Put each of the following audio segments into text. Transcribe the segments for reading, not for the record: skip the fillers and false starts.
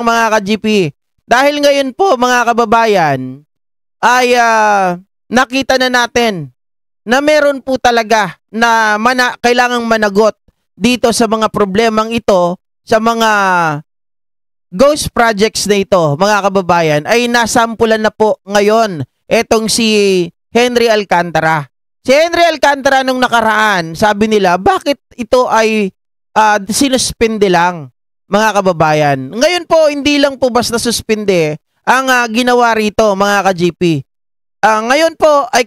mga ka-GP. Dahil ngayon po mga kababayan ay nakita na natin na meron po talaga na kailangang managot dito sa mga problemang ito, sa mga ghost projects na ito, mga kababayan, ay nasampulan na po ngayon etong si Henry Alcantara. Si Henry Alcantara nung nakaraan, sabi nila, bakit ito ay sinuspende lang, mga kababayan. Ngayon po, hindi lang po basta suspende ang ginawa rito, mga ka-GP. Ngayon po, ay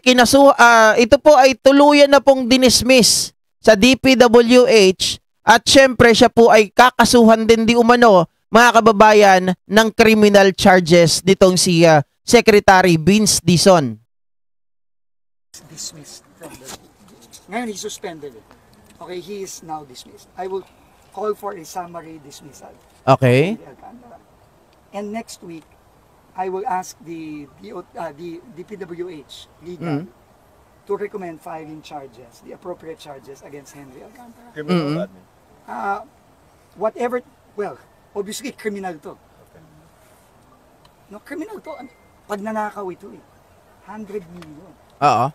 ito po ay tuluyan na pong dinismiss sa DPWH at syempre siya po ay kakasuhan din di umano, mga kababayan, ng criminal charges nitong si Secretary Vince Dizon. Dismissed from the... Ngayon, he suspended it. Okay, he is now dismissed. I will call for a summary dismissal. Okay. And next week, I will ask the DPWH legal to recommend filing charges, the appropriate charges against Henry Alcantara. Criminal admin. Whatever, well, obviously criminal to. Okay. No, criminal to. Pag nanakaw ito 100 million. Oo.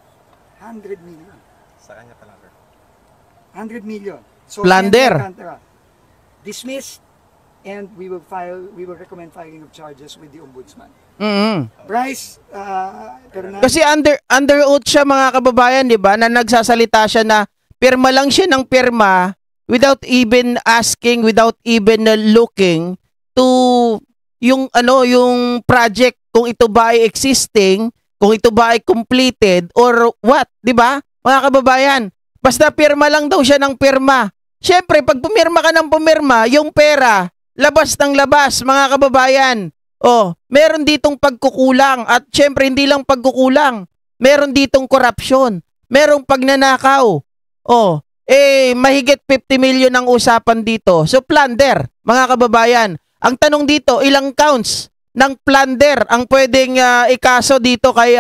100 million. Sa kanya pa lang. 100 million. So, Plunder. Dismissed, and we will recommend filing of charges with the Ombudsman. Bryce, kasi under oath siya, mga kababayan, di ba, na nagsasalita siya na pirma lang siya ng pirma without even asking, without even looking to yung project, kung ito ba ay existing, kung ito ba ay completed or what, di ba? Mga kababayan, basta pirma lang daw siya ng pirma. Siyempre, pag pumirma ka ng pumirma, yung pera, labas ng labas, mga kababayan. Meron ditong pagkukulang. At siyempre, hindi lang pagkukulang. Meron ditong korupsyon. Merong pagnanakaw. Mahigit 50 million ang usapan dito. So, plunder, mga kababayan. Ang tanong dito, ilang counts ng plunder ang pwedeng ikaso dito kay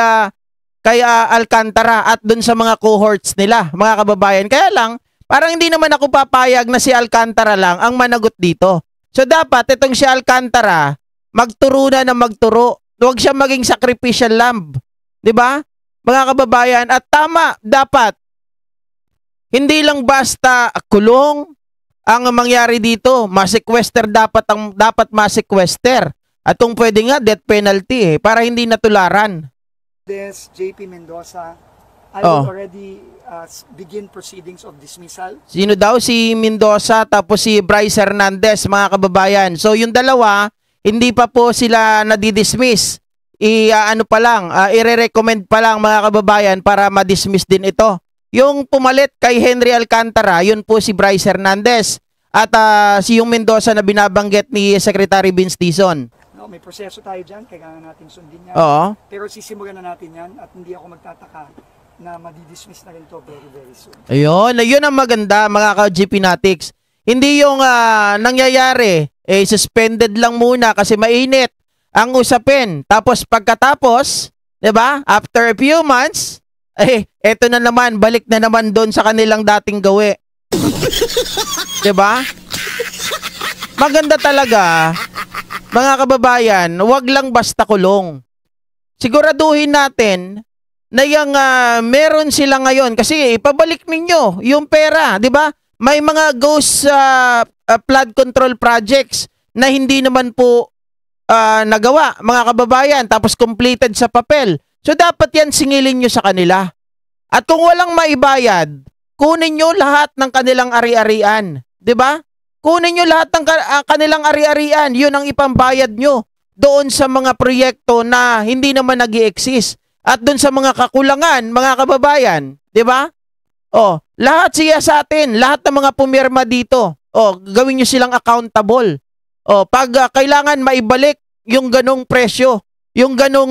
Alcantara at dun sa mga cohorts nila, mga kababayan. Kaya lang, parang hindi naman ako papayag na si Alcantara lang ang managot dito. So dapat itong si Alcantara magturo na ng magturo. Huwag siya maging sacrificial lamb. 'Di ba? Mga kababayan, at tama, dapat hindi lang basta kulong ang mangyari dito. Masequester dapat masequester. At kung pwede nga death penalty para hindi natularan. This JP Mendoza, I will already begin proceedings of dismissal. Sino daw? Si Mendoza tapos si Bryce Hernandez, mga kababayan. So yung dalawa, hindi pa po sila nadidismiss. I-recommend pa lang, mga kababayan, para ma-dismiss din ito. Yung pumalit kay Henry Alcantara, yun po si Bryce Hernandez. At si yung Mendoza na binabanggit ni Secretary Vince Dizon. No, may proseso tayo dyan, kailangan natin sundin yan. Oo. Pero sisimulan na natin yan at hindi ako magtataka na madidismiss na rin to very, very soon. Ayun ang maganda, mga ka-GP Natics. Hindi yung nangyayari, suspended lang muna kasi mainit ang usapin. Tapos pagkatapos, 'di ba? After a few months, eto na naman, balik na naman doon sa kanilang dating gawi. 'Di ba? Maganda talaga, mga kababayan, wag lang basta kulong. Siguraduhin natin na yung meron sila ngayon kasi ipabalik ninyo yung pera, 'di ba? May mga ghost flood control projects na hindi naman po nagawa, mga kababayan, tapos completed sa papel. So dapat yan singilin nyo sa kanila. At kung walang maibayad, kunin nyo lahat ng kanilang ari-arian, 'di ba? Kunin nyo lahat ng kanilang ari-arian, yun ang ipambayad nyo doon sa mga proyekto na hindi naman nag-i-exist. At doon sa mga kakulangan, mga kababayan, 'di ba? Lahat siya sa atin, lahat ng mga pumirma dito. Gawin niyo silang accountable. Pag kailangan maibalik yung ganong presyo, yung ganong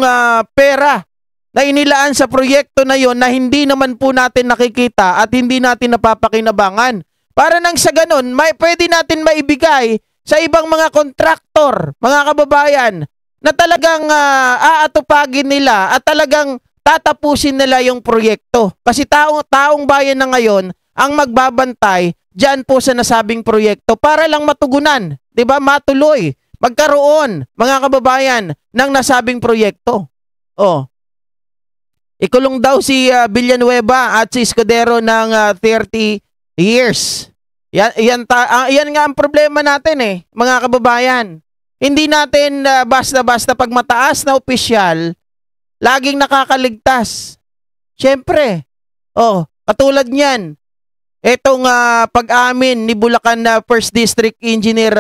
pera na inilaan sa proyekto na yon na hindi naman po natin nakikita at hindi natin napapakinabangan. Para nang sa ganon, pwede natin maibigay sa ibang mga kontraktor, mga kababayan, na talagang aatupagin nila at talagang tatapusin nila yung proyekto. Kasi taong bayan na ngayon ang magbabantay dyan po sa nasabing proyekto para lang matugunan, 'di ba? Matuloy, magkaroon, mga kababayan, ng nasabing proyekto. Oh. Ikulong daw si Villanueva at si Escudero ng 30 years. Yan nga ang problema natin mga kababayan. Hindi natin basta-basta pag mataas na opisyal, laging nakakaligtas. Siyempre, katulad niyan, itong pag-amin ni Bulacan na First District Engineer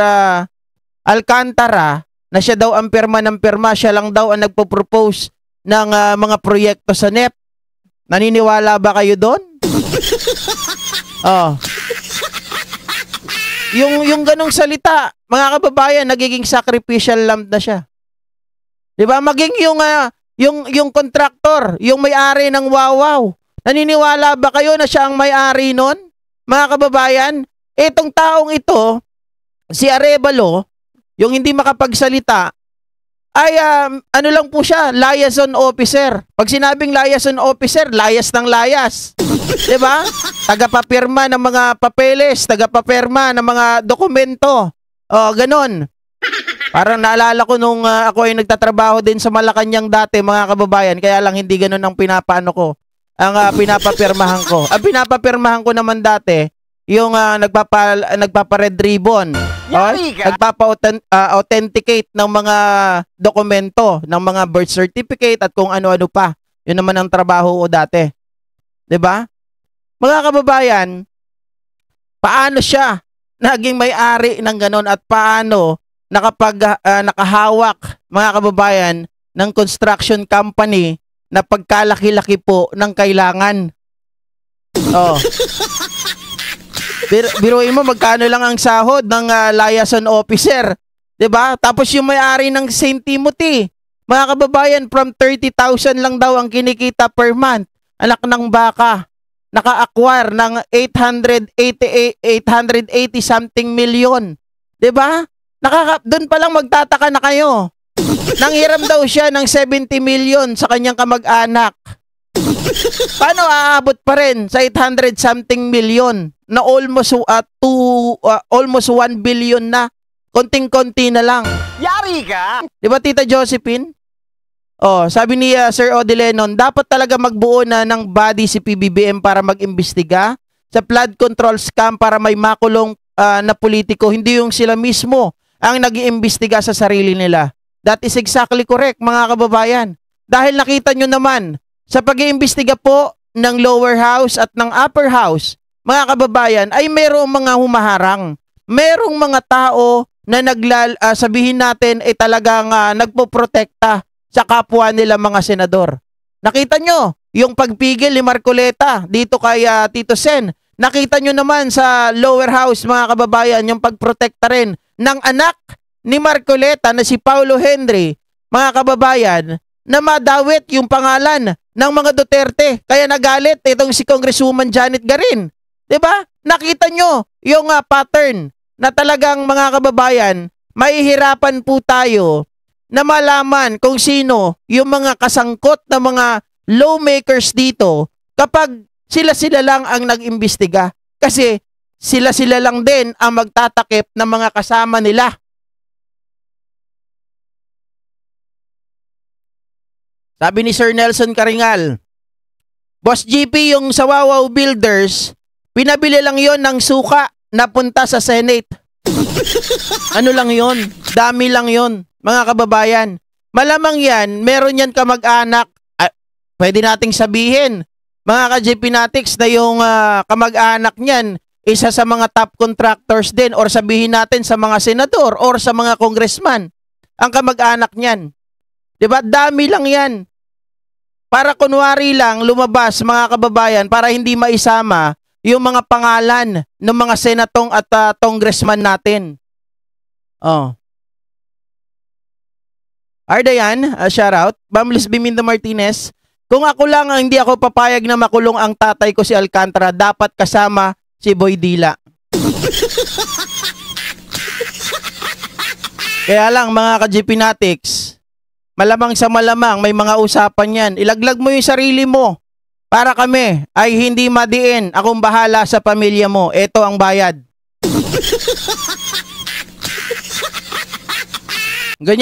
Alcantara, na siya daw ang pirma ng pirma, siya lang daw ang nagpo-propose ng mga proyekto sa NEP. Naniniwala ba kayo doon? Yung ganong salita, mga kababayan, nagiging sacrificial lamb na siya. 'Di ba? Maging yung contractor, yung may-ari ng Wawaw. Naniniwala ba kayo na siya ang may-ari nun? Mga kababayan, itong taong ito, si Arevalo, yung hindi makapagsalita, ay ano lang po siya, liaison officer. Pag sinabing liaison officer, layas ng layas. 'Di ba? Tagapapirma ng mga papeles, tagapapirma ng mga dokumento. Ganon. Parang naalala ko nung ako ay nagtatrabaho din sa Malacanang dati, mga kababayan, kaya lang hindi ganon ang pinapaano ko. Ang pinapapirmahan ko. Ang pinapapirmahan ko naman dati, yung nagpapa-red ribbon. Nagpapa-authenticate ng mga dokumento, ng mga birth certificate at kung ano-ano pa. Yun naman ang trabaho ko dati. 'Di ba? Mga kababayan, paano siya naging may-ari ng ganon at paano nakahawak, mga kababayan, ng construction company na pagkalaki-laki po ng kailangan. Biruin mo, magkano lang ang sahod ng liaison officer, 'di ba? Tapos yung may-ari ng St. Timothy, mga kababayan, from 30,000 lang daw ang kinikita per month. Anak ng baka, naka-acquire ng 880 something million. 'Di ba? Doon pa lang magtataka na kayo. Nanghiram daw siya ng 70 million sa kanyang kamag-anak. Paano aabot pa rin sa 800 something million na almost 1 billion na? Konting-konti na lang. Yari ka! 'Di ba, Tita Josephine? Sabi ni Sir Odelenon, dapat talaga magbuo na ng body si PBBM para mag-imbestiga sa flood control scam para may makulong na politiko, hindi yung sila mismo ang nag-iimbestiga sa sarili nila. That is exactly correct, mga kababayan. Dahil nakita nyo naman, sa pag-iimbestiga po ng lower house at ng upper house, mga kababayan, ay merong mga humaharang. Merong mga tao na sabihin natin ay talagang nagpoprotekta sa kapwa nila mga senador. Nakita nyo yung pagpigil ni Marcoleta dito kay Tito Sen. Nakita nyo naman sa lower house, mga kababayan, yung pagprotekta rin ng anak ni Marcoleta na si Paulo Henry, mga kababayan, na madawit yung pangalan ng mga Duterte. Kaya nagalit itong si Congresswoman Janet Garin. 'Di ba? Nakita nyo yung pattern na talagang, mga kababayan, mahihirapan po tayo na malaman kung sino yung mga kasangkot na mga lawmakers dito kapag sila-sila lang ang nag-imbestiga. Kasi sila-sila lang din ang magtatakip ng mga kasama nila. Sabi ni Sir Nelson Karingal, Boss GP, yung sa Wawaw Builders, pinabili lang yon ng suka na punta sa Senate. Ano lang yon? Dami lang yon, mga kababayan. Malamang yan, meron yan kamag-anak. Pwede nating sabihin, mga ka-GP Natics, na yung kamag-anak niyan, isa sa mga top contractors din, or sabihin natin sa mga senador or sa mga congressman, ang kamag-anak niyan. Diba? Dami lang yan. Para kunwari lang lumabas, mga kababayan, para hindi maisama yung mga pangalan ng mga senatong at congressman natin. Ardayan, shout out. Bamlis Biminda Martinez, kung ako lang ang hindi ako papayag na makulong ang tatay ko si Alcantara, dapat kasama si Boy Dila. Kaya lang, mga ka-GP Natics, malamang sa malamang may mga usapan yan. Ilaglag mo yung sarili mo para kami ay hindi madiin. Akong bahala sa pamilya mo. Ito ang bayad. Ganyan